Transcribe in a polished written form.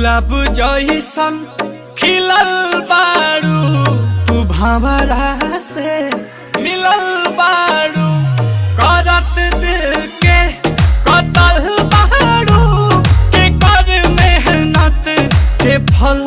गुलाब जइसन खिलल बारू, तू भंवरा से मिलल बारू, करत दिल के कतल बारू, के कर मेहनत के फल